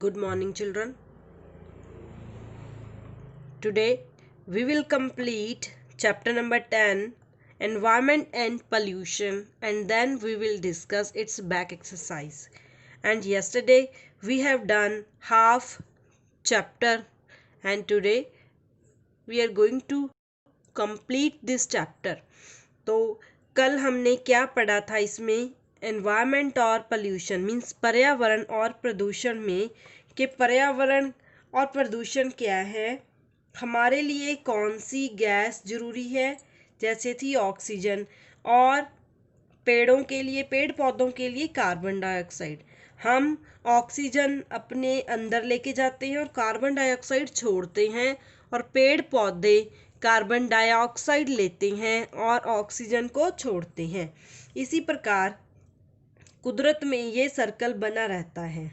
Good morning, children. Today we will complete chapter number 10, Environment and Pollution, and then we will discuss its back exercise. And yesterday we have done half chapter, and today we are going to complete this chapter. तो कल हमने क्या पढ़ा था इसमें? Environment और pollution means पर्यावरण और प्रदूषण में कि पर्यावरण और प्रदूषण क्या है, हमारे लिए कौन सी गैस जरूरी है, जैसे थी ऑक्सीजन, और पेड़ों के लिए, पेड़ पौधों के लिए कार्बन डाइऑक्साइड। हम ऑक्सीजन अपने अंदर लेके जाते हैं और कार्बन डाइऑक्साइड छोड़ते हैं, और पेड़ पौधे कार्बन डाइऑक्साइड लेते हैं और ऑक्सीजन को छोड़ते हैं। इसी प्रकार कुदरत में ये सर्कल बना रहता है,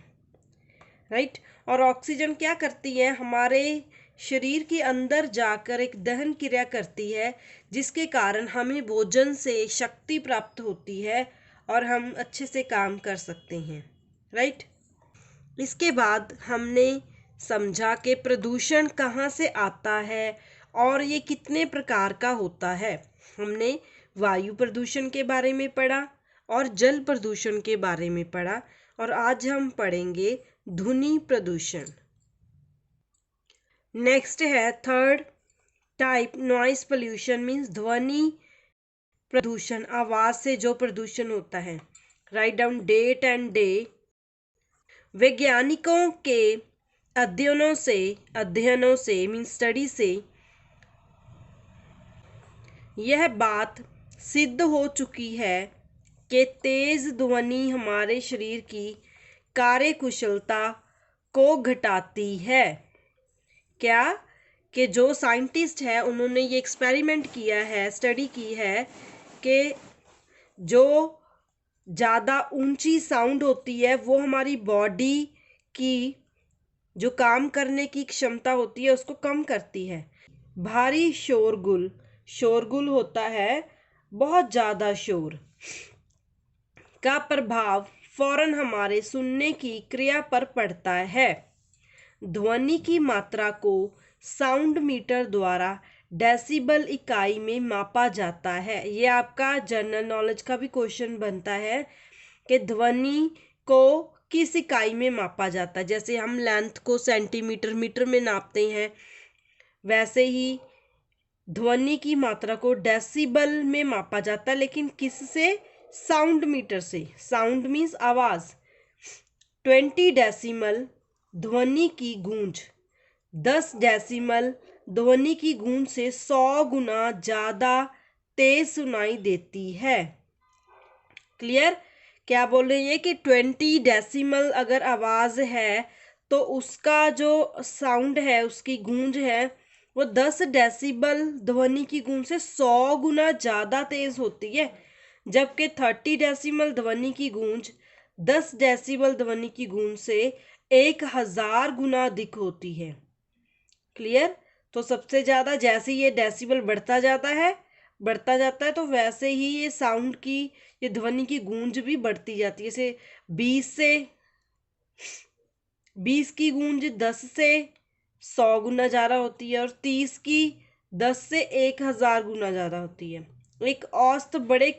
राइट। और ऑक्सीजन क्या करती है, हमारे शरीर के अंदर जाकर एक दहन क्रिया करती है, जिसके कारण हमें भोजन से शक्ति प्राप्त होती है और हम अच्छे से काम कर सकते हैं, राइट। इसके बाद हमने समझा कि प्रदूषण कहाँ से आता है और ये कितने प्रकार का होता है। हमने वायु प्रदूषण के बारे में पढ़ा और जल प्रदूषण के बारे में पढ़ा, और आज हम पढ़ेंगे ध्वनि प्रदूषण। नेक्स्ट है third type, noise pollution means ध्वनि प्रदूषण, आवाज से जो प्रदूषण होता है। Write down date and day. वैज्ञानिकों के अध्ययनों से मीन्स स्टडी से यह बात सिद्ध हो चुकी है कि तेज ध्वनि हमारे शरीर की कार्यकुशलता को घटाती है। क्या कि जो साइंटिस्ट है उन्होंने ये एक्सपेरिमेंट किया है, स्टडी की है कि जो ज़्यादा ऊंची साउंड होती है वो हमारी बॉडी की जो काम करने की क्षमता होती है उसको कम करती है। भारी शोरगुल होता है, बहुत ज़्यादा शोर का प्रभाव फौरन हमारे सुनने की क्रिया पर पड़ता है। ध्वनि की मात्रा को साउंड मीटर द्वारा डेसिबल इकाई में मापा जाता है। ये आपका जनरल नॉलेज का भी क्वेश्चन बनता है कि ध्वनि को किस इकाई में मापा जाता है। जैसे हम लेंथ को सेंटीमीटर मीटर में नापते हैं, वैसे ही ध्वनि की मात्रा को डेसिबल में मापा जाता है, लेकिन किससे? साउंड मीटर से। साउंड मीन्स आवाज। 20 डेसिमल ध्वनि की गूंज 10 डेसिमल ध्वनि की गूंज से 100 गुना ज्यादा तेज सुनाई देती है। क्लियर? क्या बोल रहे हैं कि 20 डेसिमल अगर आवाज है तो उसका जो साउंड है, उसकी गूंज है, वो 10 डेसिबल ध्वनि की गूंज से 100 गुना ज्यादा तेज होती है, जबकि 30 डेसिमल ध्वनि की गूंज 10 डेसिबल ध्वनि की गूंज से 1000 गुना अधिक होती है। क्लियर? तो सबसे ज्यादा जैसे ये डेसिबल बढ़ता जाता है तो वैसे ही ये साउंड की, ये ध्वनि की गूंज भी बढ़ती जाती है। जैसे 20 की गूंज 10 से 100 गुना ज़्यादा होती है, और 30 की 10 से 1000 गुना ज़्यादा होती है। एक औसत बड़े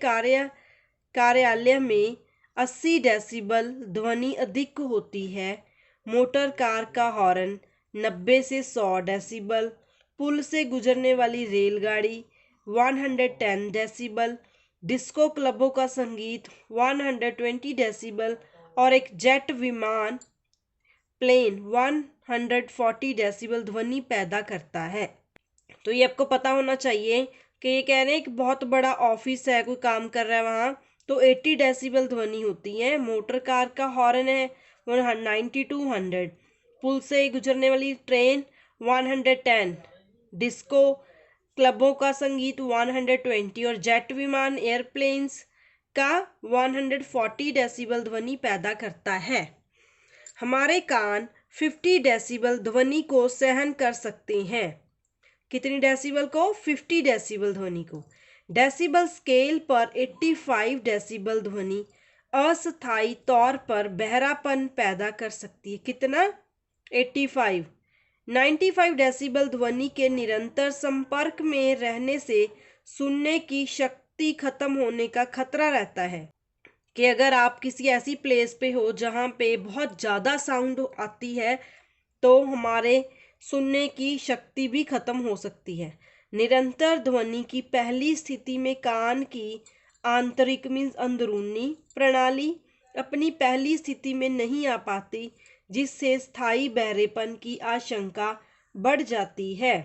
कार्यालय में 80 डेसिबल ध्वनि अधिक होती है। मोटर कार का हॉर्न 90 से 100 डेसिबल, पुल से गुजरने वाली रेलगाड़ी 110 डेसिबल, डिस्को क्लबों का संगीत 120 डेसिबल, और एक जेट विमान प्लेन 140 डेसिबल ध्वनि पैदा करता है। तो ये आपको पता होना चाहिए कि ये कह रहे हैं कि बहुत बड़ा ऑफिस है, कोई काम कर रहा है वहाँ, तो 80 डेसिबल ध्वनि होती है। मोटर कार का हॉर्न है 90 to 100, पुल से गुजरने वाली ट्रेन 110, डिस्को क्लबों का संगीत 120, और जेट विमान एयरप्लेन्स का 140 डेसिबल ध्वनि पैदा करता है। हमारे कान 50 डेसिबल ध्वनि को सहन कर सकते हैं। कितनी डेसिबल को? 50 डेसिबल ध्वनि को। डेसिबल स्केल पर 85 डेसिबल ध्वनि अस्थायी तौर पर बहरापन पैदा कर सकती है। कितना? 85। 95 डेसिबल ध्वनि के निरंतर संपर्क में रहने से सुनने की शक्ति खत्म होने का खतरा रहता है। कि अगर आप किसी ऐसी प्लेस पे हो जहाँ पे बहुत ज़्यादा साउंड आती है तो हमारे सुनने की शक्ति भी खत्म हो सकती है। निरंतर ध्वनि की पहली स्थिति में कान की आंतरिक मीन्स अंदरूनी प्रणाली अपनी पहली स्थिति में नहीं आ पाती, जिससे स्थायी बहरेपन की आशंका बढ़ जाती है।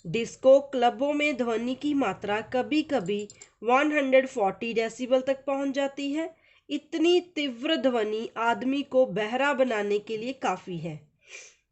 डिस्को क्लबों में ध्वनि की मात्रा कभी कभी 140 डेसिबल तक पहुंच जाती है। इतनी तीव्र ध्वनि आदमी को बहरा बनाने के लिए काफ़ी है।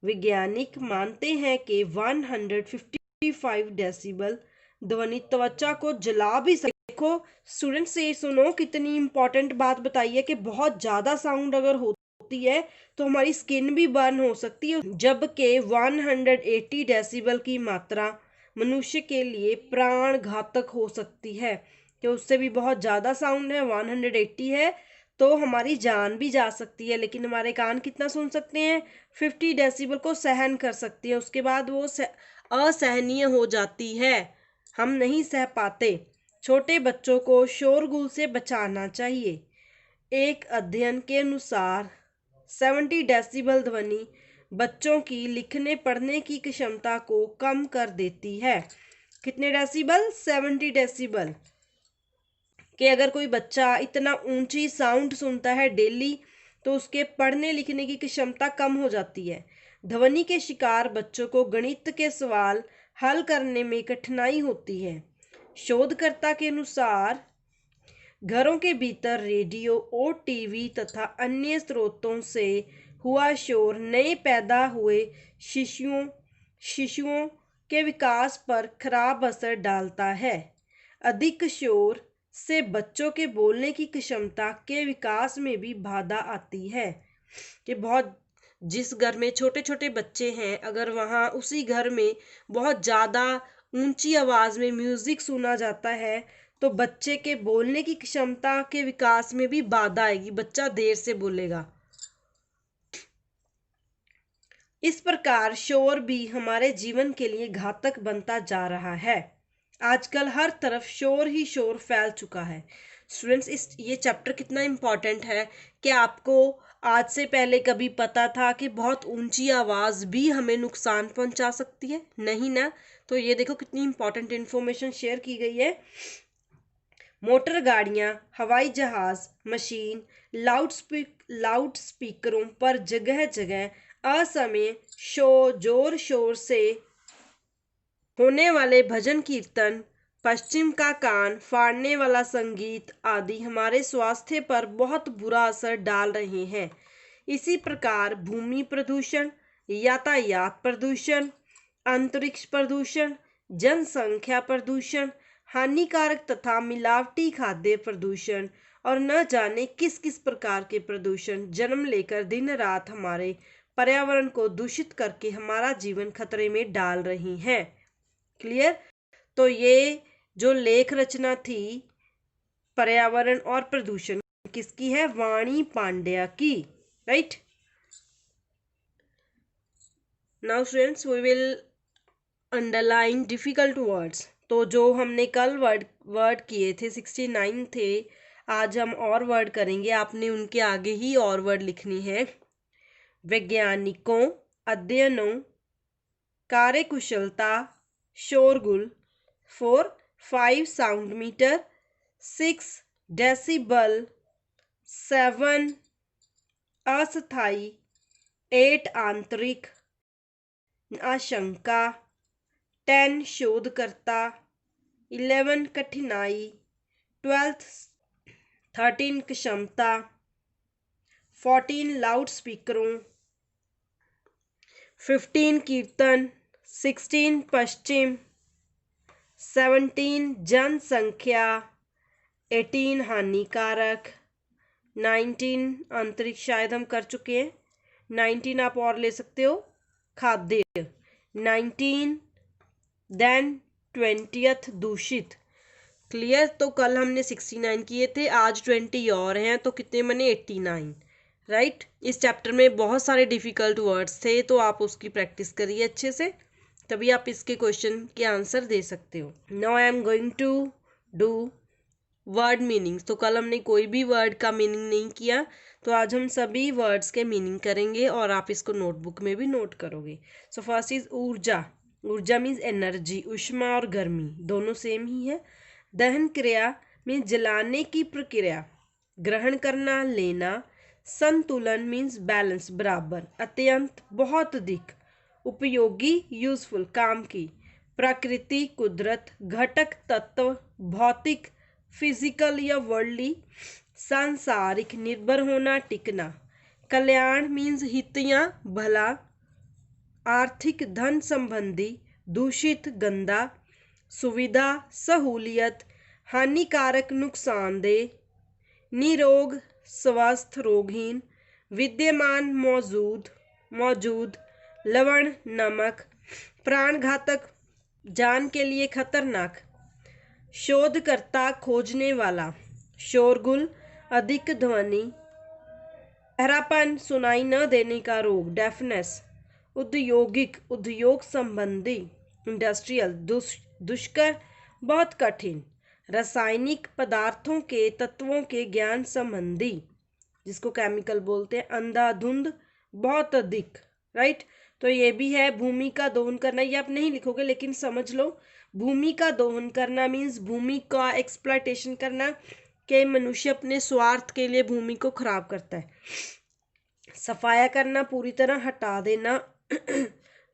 वैज्ञानिक मानते हैं कि 155 डेसिबल ध्वनि त्वचा को जला भी सकती है। देखो स्टूडेंट से सुनो, कितनी इंपॉर्टेंट बात बताई है कि बहुत ज़्यादा साउंड अगर होती है तो हमारी स्किन भी बर्न हो सकती है, जबकि 180 डेसिबल की मात्रा मनुष्य के लिए प्राण घातक हो सकती है। कि उससे भी बहुत ज़्यादा साउंड है, 180 है तो हमारी जान भी जा सकती है। लेकिन हमारे कान कितना सुन सकते हैं? 50 डेसिबल को सहन कर सकती है, उसके बाद वो असहनीय हो जाती है, हम नहीं सह पाते। छोटे बच्चों को शोरगुल से बचाना चाहिए। एक अध्ययन के अनुसार 70 डेसिबल ध्वनि बच्चों की लिखने पढ़ने की क्षमता को कम कर देती है। कितने डेसिबल? 70 डेसिबल। कि अगर कोई बच्चा इतना ऊंची साउंड सुनता है डेली तो उसके पढ़ने लिखने की क्षमता कम हो जाती है। ध्वनि के शिकार बच्चों को गणित के सवाल हल करने में कठिनाई होती है। शोधकर्ता के अनुसार घरों के भीतर रेडियो और टीवी तथा अन्य स्रोतों से हुआ शोर नए पैदा हुए शिशुओं के विकास पर खराब असर डालता है। अधिक शोर से बच्चों के बोलने की क्षमता के विकास में भी बाधा आती है। कि बहुत जिस घर में छोटे छोटे बच्चे हैं, अगर वहाँ उसी घर में बहुत ज़्यादा ऊंची आवाज़ में म्यूज़िक सुना जाता है तो बच्चे के बोलने की क्षमता के विकास में भी बाधा आएगी, बच्चा देर से बोलेगा। इस प्रकार शोर भी हमारे जीवन के लिए घातक बनता जा रहा है। आजकल हर तरफ शोर ही शोर फैल चुका है। स्टूडेंट्स, ये चैप्टर कितना इम्पोर्टेंट है कि आपको आज से पहले कभी पता था कि बहुत ऊंची आवाज़ भी हमें नुकसान पहुंचा सकती है? नहीं ना। तो ये देखो कितनी इम्पोर्टेंट इन्फॉर्मेशन शेयर की गई है। मोटर गाड़ियां, हवाई जहाज, मशीन, लाउड स्पीकरों पर जगह जगह असमय जोर शोर से होने वाले भजन कीर्तन, पश्चिम का कान फाड़ने वाला संगीत आदि हमारे स्वास्थ्य पर बहुत बुरा असर डाल रहे हैं। इसी प्रकार भूमि प्रदूषण, यातायात प्रदूषण, अंतरिक्ष प्रदूषण, जनसंख्या प्रदूषण, हानिकारक तथा मिलावटी खाद्य प्रदूषण और न जाने किस किस प्रकार के प्रदूषण जन्म लेकर दिन रात हमारे पर्यावरण को दूषित करके हमारा जीवन खतरे में डाल रही हैं। क्लियर? तो ये जो लेख रचना थी पर्यावरण और प्रदूषण, किसकी है? वाणी पांड्या की, right. Now students we will underline difficult words. तो जो हमने कल वर्ड किए थे 69 थे, आज हम और वर्ड करेंगे। आपने उनके आगे ही और वर्ड लिखनी है। वैज्ञानिकों, अध्ययनों, कार्यकुशलता, शोरगुल। 4 5 साउंड मीटर, 6 डेसिबल, 7 अस्थायी, 8 आंतरिक आशंका, 10 शोधकर्ता, 11 कठिनाई, 13 क्षमता, 14 लाउड स्पीकरों, 15 कीर्तन, 16 पश्चिम, 17 जनसंख्या, 18 हानिकारक, 19 अंतरिक्ष, शायद हम कर चुके हैं। 19 आप और ले सकते हो, खाद्य। 19 देन 20th दूषित। क्लियर। तो कल हमने 69 किए थे, आज 20 और हैं, तो कितने बने 89, राइट। इस चैप्टर में बहुत सारे डिफ़िकल्ट वर्ड्स थे, तो आप उसकी प्रैक्टिस करिए अच्छे से, तभी आप इसके क्वेश्चन के आंसर दे सकते हो। Now I am going to do word meanings. तो कल हमने कोई भी वर्ड का मीनिंग नहीं किया, तो आज हम सभी वर्ड्स के मीनिंग करेंगे और आप इसको नोटबुक में भी नोट करोगे। सो फर्स्ट इज ऊर्जा। ऊर्जा मीन्स एनर्जी, ऊष्मा और गर्मी दोनों सेम ही है। दहन क्रिया मीन्स जलाने की प्रक्रिया। ग्रहण करना, लेना। संतुलन मीन्स बैलेंस, बराबर। अत्यंत, बहुत अधिक। उपयोगी यूजफुल, काम की। प्रकृति, कुदरत। घटक, तत्व, भौतिक, फिजिकल या वर्ल्डली। सांसारिक, निर्भर होना, टिकना। कल्याण मीन्स हित या भला। आर्थिक, धन संबंधी। दूषित, गंदा। सुविधा, सहूलियत। हानिकारक, नुकसानदेह। निरोग, स्वस्थ, रोगहीन। विद्यमान, मौजूद। लवण, नमक। प्राणघातक, जान के लिए खतरनाक। शोधकर्ता, खोजने वाला। शोरगुल, अधिक ध्वनि। बहरापन, सुनाई न देने का रोग, डेफनेस। औद्योगिक, उद्योग संबंधी। इंडस्ट्रियल, दुष्कर, बहुत कठिन। रासायनिक, पदार्थों के, तत्वों के ज्ञान संबंधी, जिसको केमिकल बोलते हैं। अंधाधुंध, बहुत अधिक, राइट। तो ये भी है भूमि का दोहन करना, ये आप नहीं लिखोगे लेकिन समझ लो। भूमि का दोहन करना मीन्स भूमि का एक्सप्लॉयटेशन करना, कि मनुष्य अपने स्वार्थ के लिए भूमि को खराब करता है। सफाया करना, पूरी तरह हटा देना।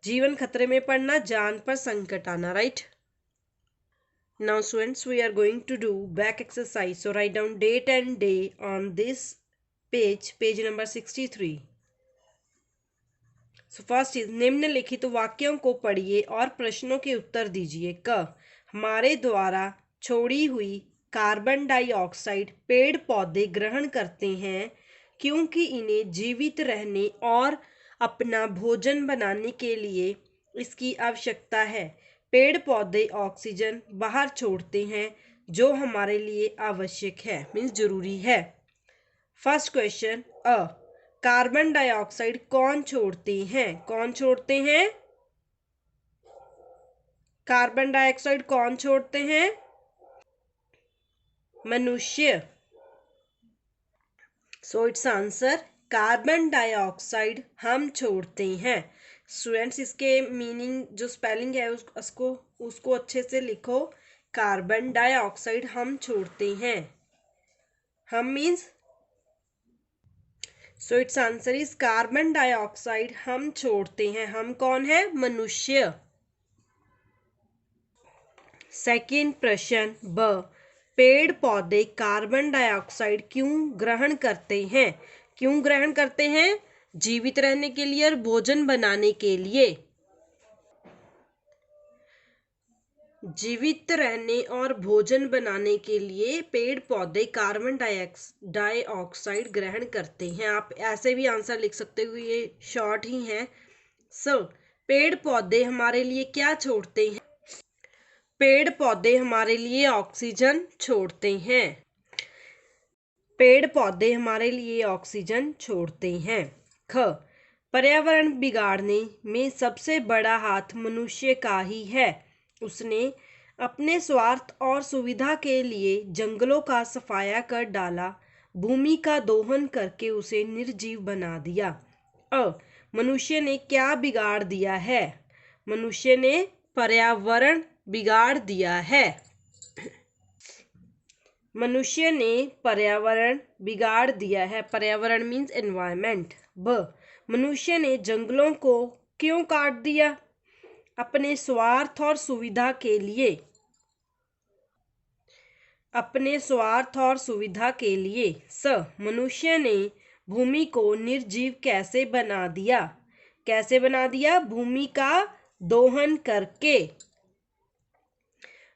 जीवन खतरे में पड़ना, जान पर संकट आना, right. Now students, we are going to do back exercise. So write down date and day on this page number 63. So first is निम्नलिखित वाक्यों को पढ़िए और प्रश्नों के उत्तर दीजिए। क, हमारे द्वारा छोड़ी हुई कार्बन डाइऑक्साइड पेड़ पौधे ग्रहण करते हैं क्योंकि इन्हें जीवित रहने और अपना भोजन बनाने के लिए इसकी आवश्यकता है। पेड़ पौधे ऑक्सीजन बाहर छोड़ते हैं जो हमारे लिए आवश्यक है, मीन्स जरूरी है। फर्स्ट क्वेश्चन अ, कार्बन डाइऑक्साइड कौन छोड़ते हैं? कौन छोड़ते हैं? कार्बन डाइऑक्साइड कौन छोड़ते हैं? मनुष्य। So it's answer carbon dioxide हम छोड़ते हैं। स्टूडेंट्स, इसके मीनिंग जो स्पेलिंग है उसको अच्छे से लिखो। कार्बन डाइऑक्साइड हम छोड़ते हैं। हम means, so it's answer is carbon dioxide हम छोड़ते हैं। हम कौन है? मनुष्य। सेकंड प्रश्न ब, पेड़ पौधे कार्बन डाइऑक्साइड क्यों ग्रहण करते हैं? क्यों ग्रहण करते हैं? जीवित रहने के लिए और भोजन बनाने के लिए। जीवित रहने और भोजन बनाने के लिए पेड़ पौधे कार्बन डाइऑक्साइड ग्रहण करते हैं। आप ऐसे भी आंसर लिख सकते हो, ये शॉर्ट ही है। पेड़ पौधे हमारे लिए क्या छोड़ते हैं? पेड़ पौधे हमारे लिए ऑक्सीजन छोड़ते हैं। पेड़ पौधे हमारे लिए ऑक्सीजन छोड़ते हैं। ख, पर्यावरण बिगाड़ने में सबसे बड़ा हाथ मनुष्य का ही है। उसने अपने स्वार्थ और सुविधा के लिए जंगलों का सफाया कर डाला, भूमि का दोहन करके उसे निर्जीव बना दिया। अ, मनुष्य ने क्या बिगाड़ दिया है? मनुष्य ने पर्यावरण बिगाड़ दिया है। मनुष्य ने पर्यावरण बिगाड़ दिया है। पर्यावरण मीन्स एनवायरमेंट। ब, मनुष्य ने जंगलों को क्यों काट दिया? अपने स्वार्थ और सुविधा के लिए। अपने स्वार्थ और सुविधा के लिए। स, मनुष्य ने भूमि को निर्जीव कैसे बना दिया? कैसे बना दिया? भूमि का दोहन करके,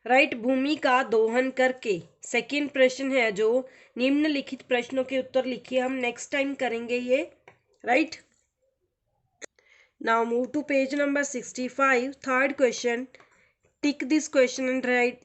राइट, भूमि का दोहन करके। सेकंड प्रश्न है जो निम्नलिखित प्रश्नों के उत्तर लिखिए। हम नेक्स्ट टाइम करेंगे ये, right. Now move to page number 65. Third question, tick this question and right